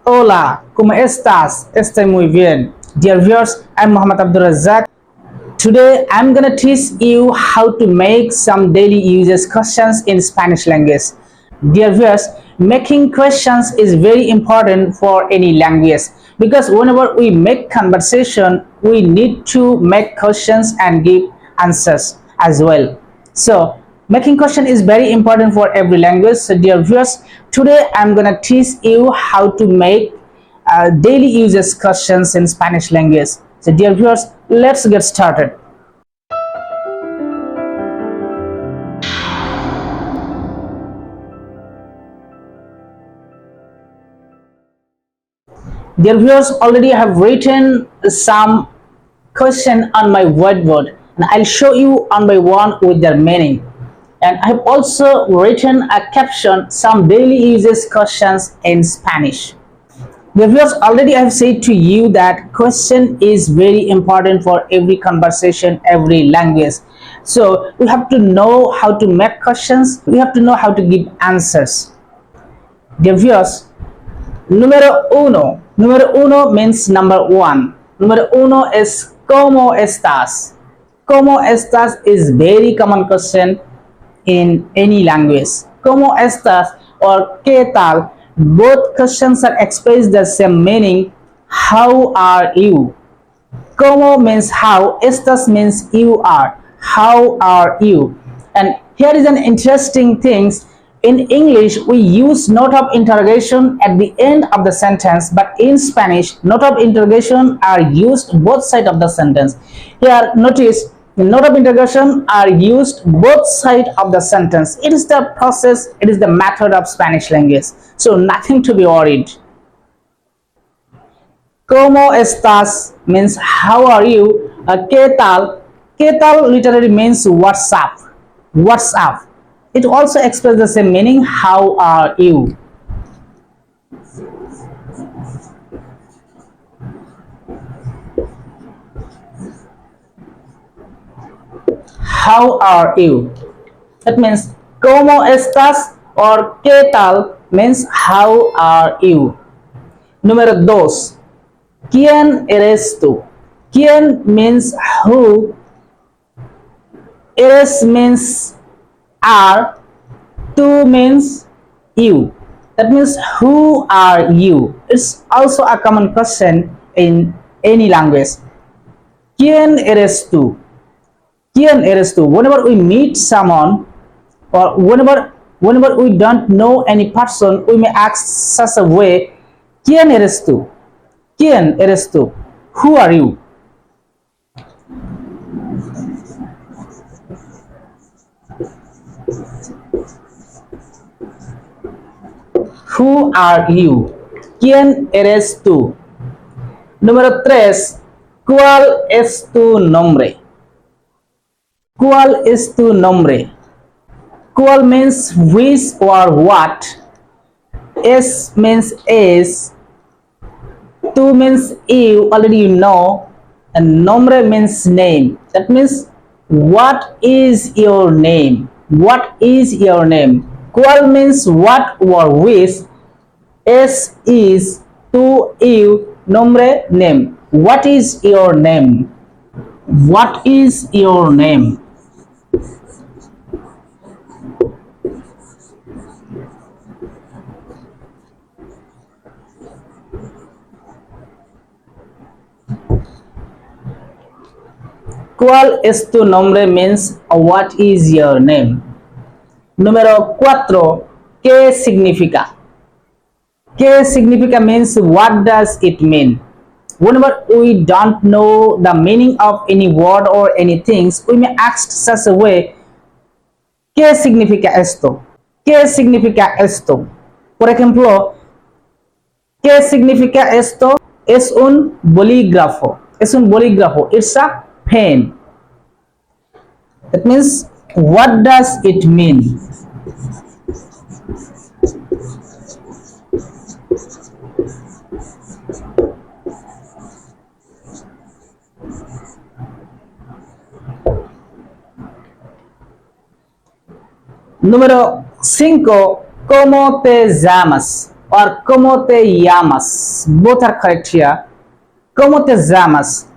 Hola, ¿cómo estás? Estoy muy bien. Dear viewers, I'm Muhammad Abdul Razak. Today, I'm gonna teach you how to make some daily uses questions in Spanish language. Dear viewers, making questions is very important for any language because whenever we make conversation, we need to make questions and give answers as well. So, making question is very important for every language. So, dear viewers, today I'm gonna teach you how to make daily uses questions in Spanish language. So, dear viewers, let's get started. Dear viewers, already I have written some question on my whiteboard and I'll show you one by one with their meaning. And I have also written a caption, some daily uses questions in Spanish. The viewers, already I have said to you that question is very important for every conversation, every language. So we have to know how to make questions, we have to know how to give answers. Dear viewers, número uno. Número uno means number one. Número uno is ¿Cómo estás? ¿Cómo estás is very common question in any language. ¿Cómo estás or ¿Qué tal? Both questions are expressed the same meaning. How are you? ¿Cómo means how, estás means you are. How are you? And here is an interesting thing. In English, we use note of interrogation at the end of the sentence, but in Spanish, note of interrogation are used both sides of the sentence. Here, notice the note of interrogation are used both sides of the sentence. It is the process, it is the method of Spanish language. So nothing to be worried. ¿Cómo estás means how are you? ¿Qué tal? ¿Qué tal literally means what's up? What's up? It also expresses the same meaning. How are you? How are you? That means ¿Cómo estás? Or ¿Qué tal? Means how are you? Número dos. ¿Quién eres tú? ¿Quién means who? Eres means are. Tú means you. That means who are you? It's also a common question in any language. ¿Quién eres tú? ¿Quién eres tú? Whenever we meet someone or whenever we don't know any person, we may ask such a way, ¿Quién eres tú? ¿Quién eres tú? Who are you? Who are you? ¿Quién eres tú? Número 3. ¿Cuál es tu nombre? ¿Cuál es tu nombre? ¿Cuál means which or what? Es means is. Tú means you, already you know. And nombre means name. That means what is your name? What is your name? ¿Cuál means what or which? Es is, tú, you, nombre, name. What is your name? What is your name? ¿Cuál es tu nombre means what is your name? Número 4. ¿Qué significa? ¿Qué significa means what does it mean? Whenever we don't know the meaning of any word or anything, we may ask such a way, ¿qué significa esto? ¿Qué significa esto? Por ejemplo, ¿qué significa esto? Es un bolígrafo. Es un bolígrafo. It's a pen. That means, what does it mean? Número 5. ¿Cómo te llamas? or ¿Cómo te llamas? Both are correct here. ¿Cómo te llamas?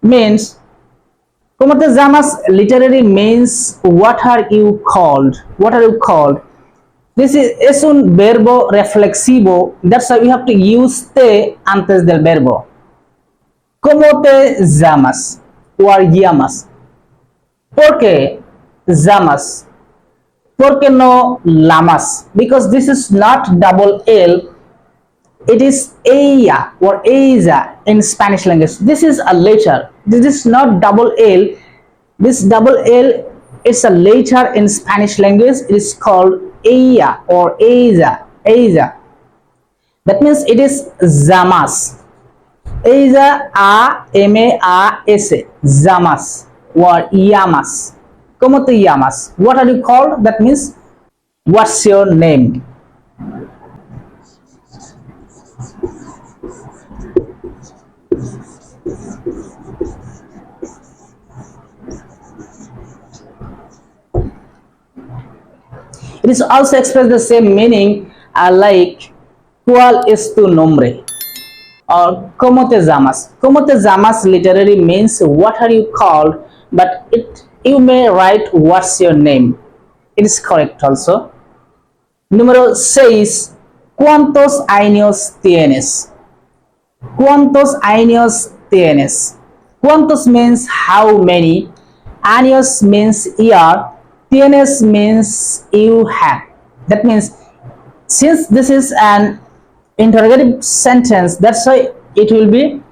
Means ¿Cómo te llamas? Literally means what are you called? What are you called? This es un verbo reflexivo. That's why we have to use te antes del verbo. ¿Cómo te llamas? Or llamas. ¿Por qué llamas? ¿Por qué no lamas? Because this is not double L. It is ella or ella in Spanish language. This is a letter. This is not double L. This double L is a letter in Spanish language. It is called ella or ella. Ella. That means it is llamas. Ella A-M-A-S. Llamas or llamas. ¿Cómo te llamas? What are you called? That means what's your name? It is also expressed the same meaning like ¿Cuál es tu nombre? Or ¿Cómo te llamas? ¿Cómo te llamas literally means what are you called, but you may write what's your name. It is correct also. Número 6. ¿Cuántos años tienes? ¿Cuántos años tienes? ¿Cuántos means how many? Años means year. Tienes means you have. That means since this is an interrogative sentence, that's why it will be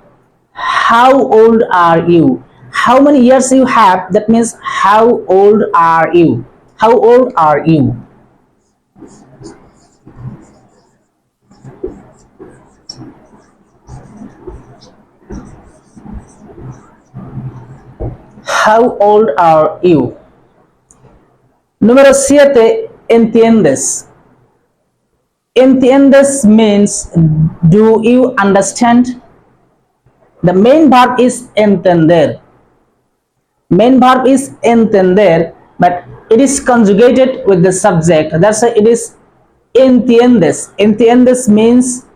how old are you? How many years you have? That means how old are you? How old are you? How old are you? Número 7. ¿Entiendes? ¿Entiendes means do you understand? The main verb is entender. Main verb is entender, but it is conjugated with the subject. That's why it is entiendes. Entiendes means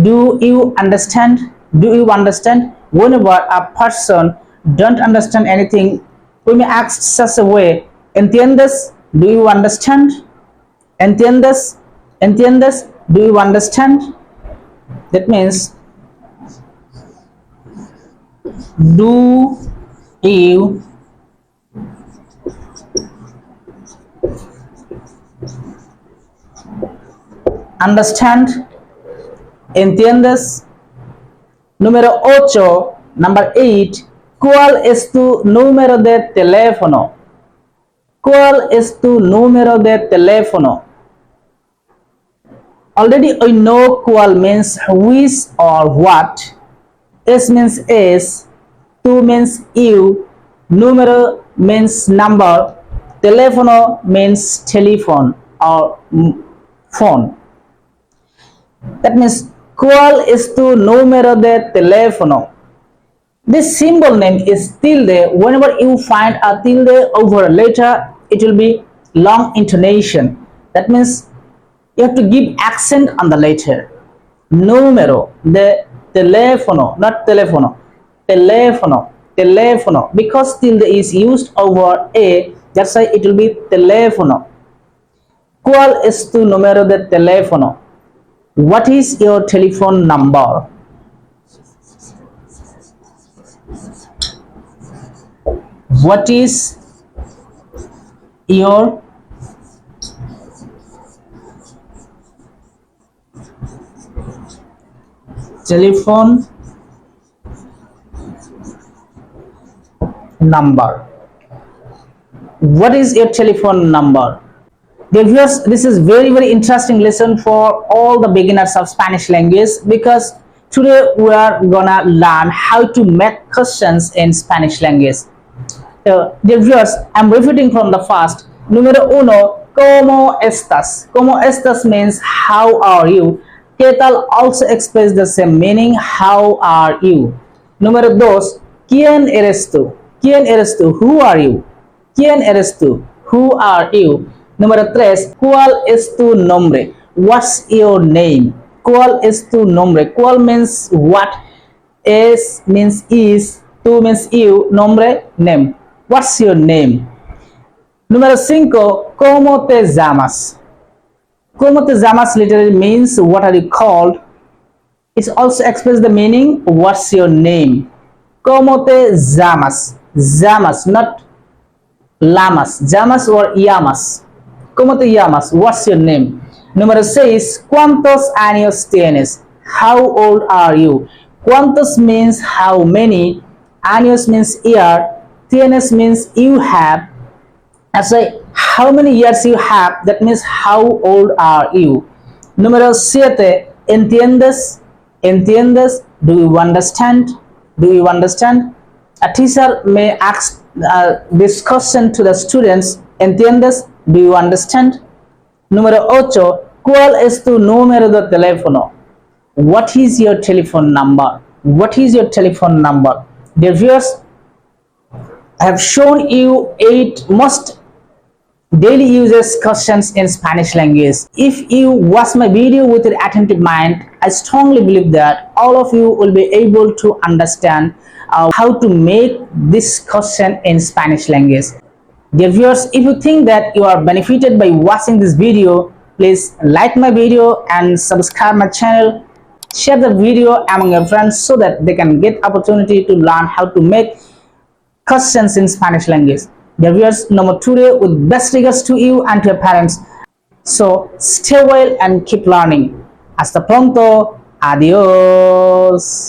do you understand? Do you understand? Whenever a person don't understand anything, we may ask such a way, ¿Entiendes? Do you understand? ¿Entiendes? ¿Entiendes? Do you understand? That means do you understand? ¿Entiendes? Número 8. Number 8. ¿Cuál es tu número de teléfono? ¿Cuál es tu número de teléfono? Already I know cuál means which or what. Es means is. Tú means you. Número means number. Teléfono means telephone or phone. That means ¿cuál es tu número de teléfono? This symbol name is tilde. Whenever you find a tilde over a letter, it will be long intonation. That means you have to give accent on the letter. Número de teléfono, not teléfono. Teléfono, teléfono. Because tilde is used over a, that's why it will be teléfono. ¿Cuál es tu número de teléfono? What is your telephone number? What is your telephone number? What is your telephone number? Dear viewers, this is very interesting lesson for all the beginners of Spanish language, because today we are gonna learn how to make questions in Spanish language. Dear viewers, I'm repeating from the first. Número 1. ¿Cómo estás? ¿Cómo estás means how are you? ¿Qué tal also express the same meaning, how are you? Número 2. ¿Quién eres tú? ¿Quién eres tú? Who are you? ¿Quién eres tú? Who are you? Número 3. ¿Cuál es tu nombre? what's your name? ¿Cuál es tu nombre? ¿Cuál means what? Es means is. Tú means you. Nombre, name. What's your name? Número 5. ¿Cómo te llamas? ¿Cómo te llamas literally means what are you called? It also expresses the meaning what's your name. ¿Cómo te llamas? Llamas, not lamas. Llamas or llamas. ¿Cómo te llamas? What's your name? Número 6. ¿Cuántos años tienes? How old are you? ¿Cuántos means how many? Años means year. Tienes means you have. I say how many years you have. That means how old are you? Número 7. ¿Entiendes? ¿Entiendes? Do you understand? Do you understand? A teacher may ask this question to the students. ¿Entiendes? Do you understand? Número 8. ¿Cuál es tu número de teléfono? What is your telephone number? What is your telephone number? Dear viewers, I have shown you 8 most daily uses questions in Spanish language. If you watch my video with an attentive mind, I strongly believe that all of you will be able to understand how to make this question in Spanish language. Dear viewers, if you think that you are benefited by watching this video, please like my video and subscribe my channel. Share the video among your friends so that they can get opportunity to learn how to make questions in Spanish language. Dear viewers, no more today with best regards to you and to your parents. So stay well and keep learning. Hasta pronto. Adios.